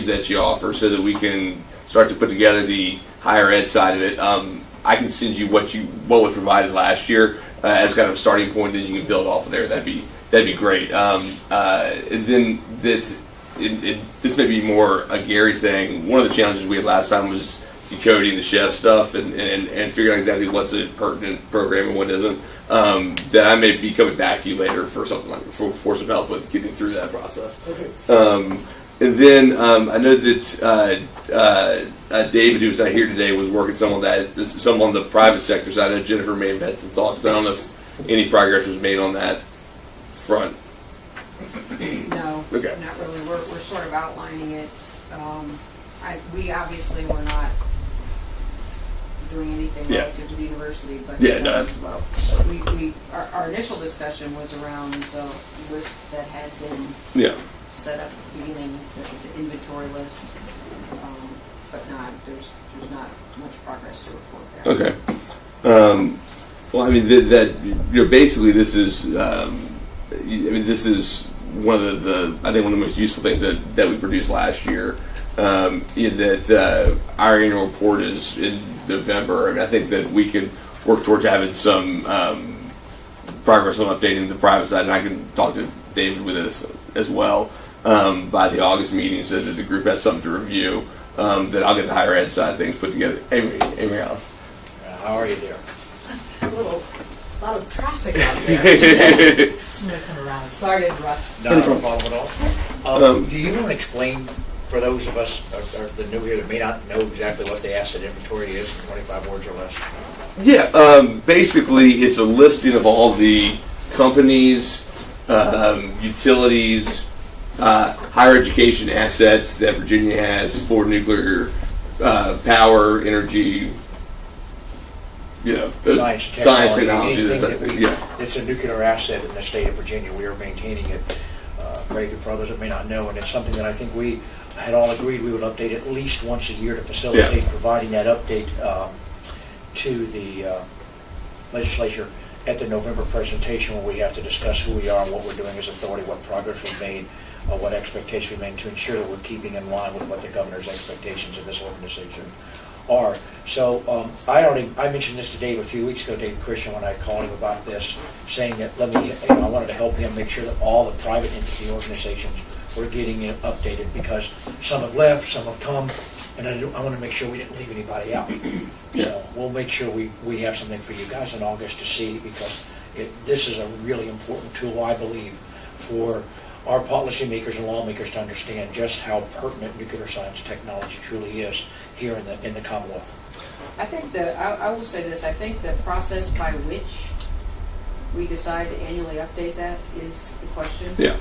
that you offer so that we can start to put together the higher ed side of it. I can send you what was provided last year as kind of a starting point, then you can build off of there. That'd be great. And then this may be more a Gary thing. One of the challenges we had last time was decoding the chef stuff and figuring out exactly what's a pertinent program and what isn't. That I may be coming back to you later for something like for some help with getting through that process. Okay. And then I know that David, who's not here today, was working some on the private sector side. I know Jennifer may have had some thoughts, but I don't know if any progress was made on that front. No, Okay. not really. We're sort of outlining it. We obviously were not doing anything relative to the university, but our initial discussion was around the list that had been set up at the beginning, the inventory list, but there's not much progress to report there. Okay. Well, I mean basically this is this is one of the I think one of the most useful things that we produced last year. That our annual report is in November. I mean, I think that we can work towards having some progress on updating the private side, and I can talk to David with this as well by the August meeting, so that the group has something to review. That I'll get the higher ed side of things put together. Amy Alice. How are you there? A lot of traffic out there today. I'm going to come around. Sorry to interrupt. Not a problem at all. Do you want to explain, for those of us the new here that may not know exactly what the asset inventory is in 25 words or less? Yeah, basically it's a listing of all the companies, utilities, higher education assets that Virginia has for nuclear power, energy, science, technology. Anything that's a nuclear asset in the state of Virginia, we are maintaining it. Greg, for others that may not know, and it's something that I think we had all agreed we would update at least once a year to facilitate providing that update to the legislature at the November presentation, where we have to discuss who we are, what we're doing as authority, what progress we've made, what expectations we made, to ensure that we're keeping in line with what the governor's expectations of this organization are. So I mentioned this to Dave a few weeks ago, Dave Christian, when I called him about this, saying that I wanted to help him make sure that all the private entity organizations were getting it updated, because some have left, some have come, and I want to make sure we didn't leave anybody out. So we'll make sure we have something for you guys in August to see, because this is a really important tool, I believe, for our policymakers and lawmakers to understand just how pertinent nuclear science technology truly is here in the Commonwealth. I think I will say this. I think the process by which we decide to annually update that is the question. Yeah.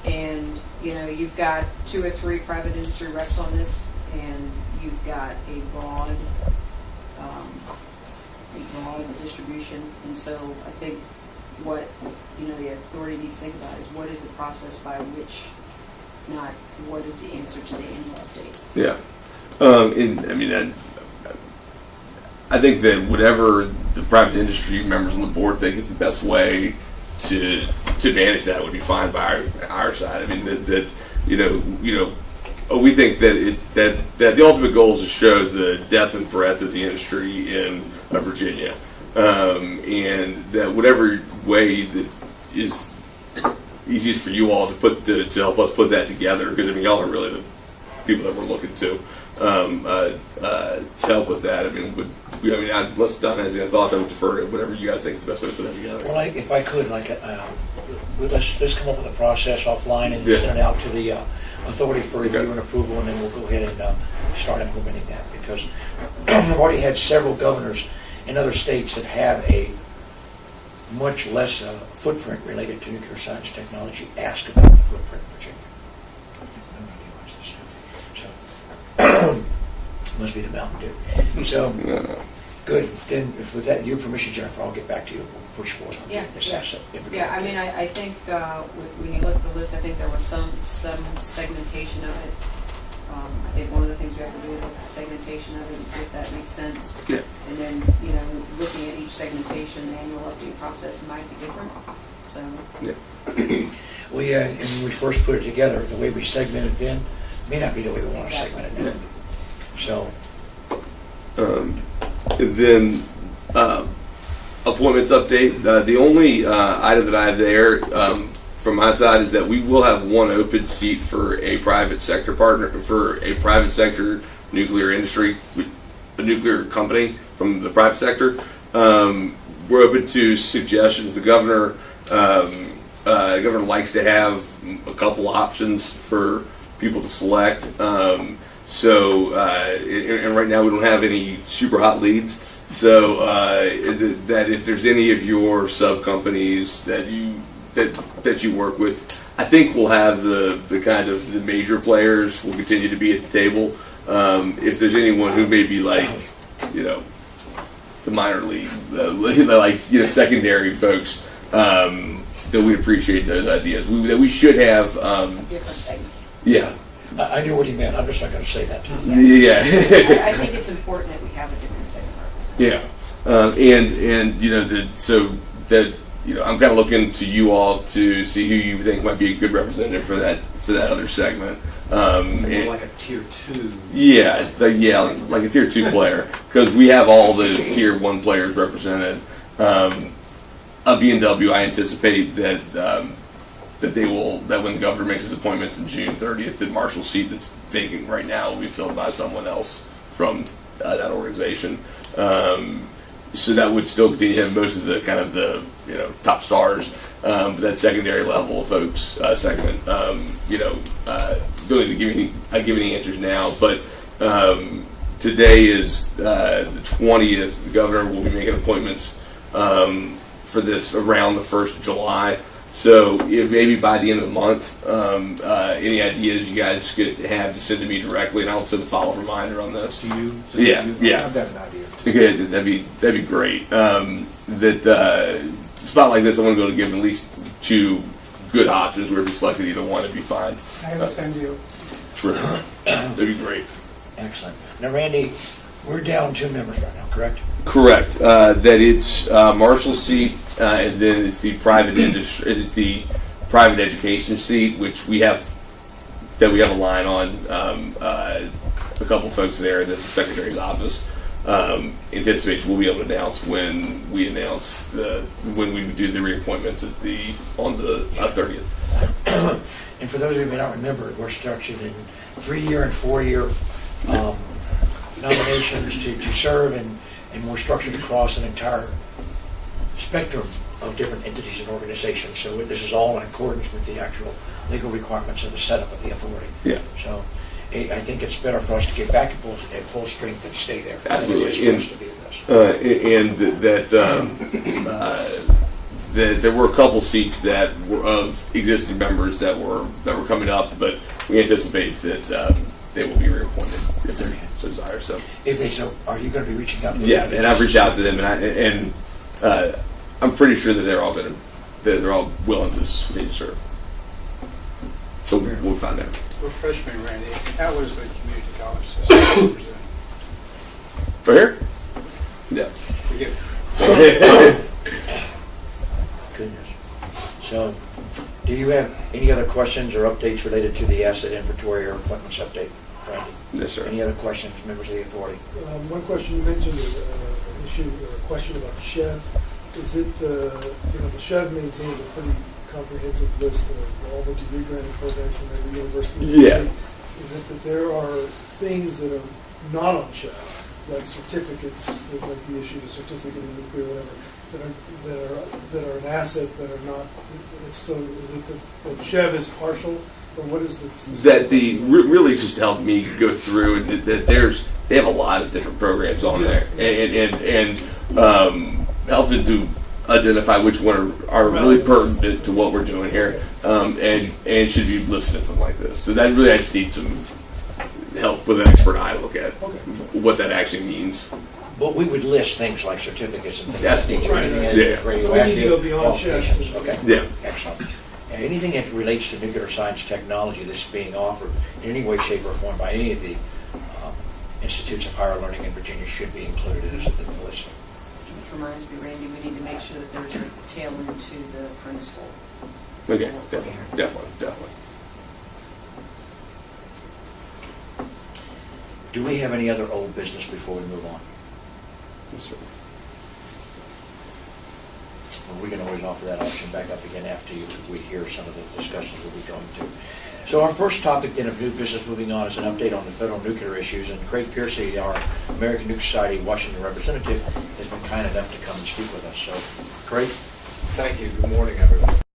And you've got 2 or 3 private industry reps on this, and you've got a broad distribution. And so I think what the authority needs to think about is what is the process by which, not what is the answer to the annual update. Yeah. I think that whatever the private industry members on the board think is the best way to manage that would be fine by our side. I mean we think that the ultimate goal is to show the depth and breadth of the industry in Virginia, and that whatever way that is easiest for you all to help us put that together, because y'all are really the people that we're looking to help with that. Unless Don has any thoughts, I would defer to whatever you guys think is the best way to put that together. Well, if I could, let's come up with a process offline and send it out to the authority for review and approval, and then we'll go ahead and start implementing that, because we've already had several governors in other states that have a much less footprint related to nuclear science technology ask about the footprint in Virginia. So must be the Mountain Dew. So good. Then, with that, your permission, Jennifer, I'll get back to you. We'll push forward on this asset. Yeah, I think when you look at the list, I think there was some segmentation of it. I think one of the things we have to do is look at the segmentation of it and see if that makes sense. Yeah. And then, looking at each segmentation, the annual update process might be different. So. Yeah. And when we first put it together, the way we segmented then, may not be the way we want to segment it now. So, And then appointments update. The only item that I have there from my side is that we will have one open seat for a private sector partner, for a private sector nuclear industry, a nuclear company from the private sector. We're open to suggestions. The governor likes to have a couple options for people to select. And right now we don't have any super hot leads. So that if there's any of your sub companies that you work with, I think we'll have the kind of the major players will continue to be at the table. If there's anyone who may be like, the minor league, secondary folks, that we appreciate those ideas. We should have. Different segment. Yeah. I knew what he meant. I'm just not going to say that to him. Yeah. I think it's important that we have a different segment. Yeah. I'm kind of looking to you all to see who you think might be a good representative for that other segment. Like a tier 2. Yeah, like a tier 2 player, because we have all the tier 1 players represented. Of B&W, I anticipate that when the governor makes his appointments in June 30th, the marshal seat that's vacant right now will be filled by someone else from that organization. So that would still continue to have most of the kind of the top stars, but that secondary level of folks segment. Don't need to give any answers now, but today is the 20th. The governor will be making appointments for this around the 1st of July. So maybe by the end of the month, any ideas you guys could have to send to me directly, and I'll send a follow-up reminder on this. To you? Yeah. I've got an idea. Okay, that'd be great. Spot like this, I want to be able to give at least 2 good options. Where if you selected either one, it'd be fine. I will send you. Terrific. That'd be great. Excellent. Now, Randy, we're down 2 members right now, correct? Correct. That it's Marshall's seat, and then it's the private industry. It's the private education seat, which we have a line on. A couple folks there that the secretary's office anticipates we'll be able to announce when we do the reappointments on the 30th. And for those of you who may not remember, we're structured in 3-year and 4-year nominations to serve, and we're structured across an entire spectrum of different entities and organizations. So this is all in accordance with the actual legal requirements of the setup of the authority. Yeah. So I think it's better for us to get back at full strength and stay there. Absolutely. Than it is for us to be in this. That there were a couple seats that were of existing members that were coming up, but we anticipate that they will be reappointed if they so desire. So, If they so, are you going to be reaching out to them? Yeah, and I've reached out to them, and I'm pretty sure that they're all willing to continue to serve. So we'll find out. Refresh me, Randy. That was the community college system. Right here? Yeah. Forget Goodness. So, do you have any other questions or updates related to the asset inventory or appointments update, Randy? Yes, sir. Any other questions, members of the authority? One question you mentioned is an issue or a question about Chev. Is it the Chev maintains a pretty comprehensive list of all the degree granting programs from every university in the Yeah. state. Is it that there are things that are not on Chev, like certificates that might be issued, a certificate in nuclear or whatever, that are an asset that are not? So is it that Chev is partial, or what is the? That really just to help me go through, and that they have a lot of different programs on there, and help to identify which one are really pertinent to what we're doing here, and should be listed as something like this. So that really I just need some help with an expert eye to look at what that actually means. But we would list things like certificates and things That's like that. right. Anything Yeah. that So we need to radioactive go beyond Chev. qualifications. Okay. Yeah. Excellent. And anything that relates to nuclear science technology that's being offered in any way, shape, or form by any of the institutes of higher learning in Virginia should be included in the list. Which reminds me, Randy, we need to make sure that there's a tail into the apprentice school. Okay, definitely. Do we have any other old business before we move on? Yes, sir. Or we can always offer that option back up again after we hear some of the discussions we'll be going to. So our first topic then of new business moving on is an update on the federal nuclear issues. And Craig Piercy, our American Nuke Society Washington representative, has been kind enough to come and speak with us. So, Craig? Thank you. Good morning, everyone.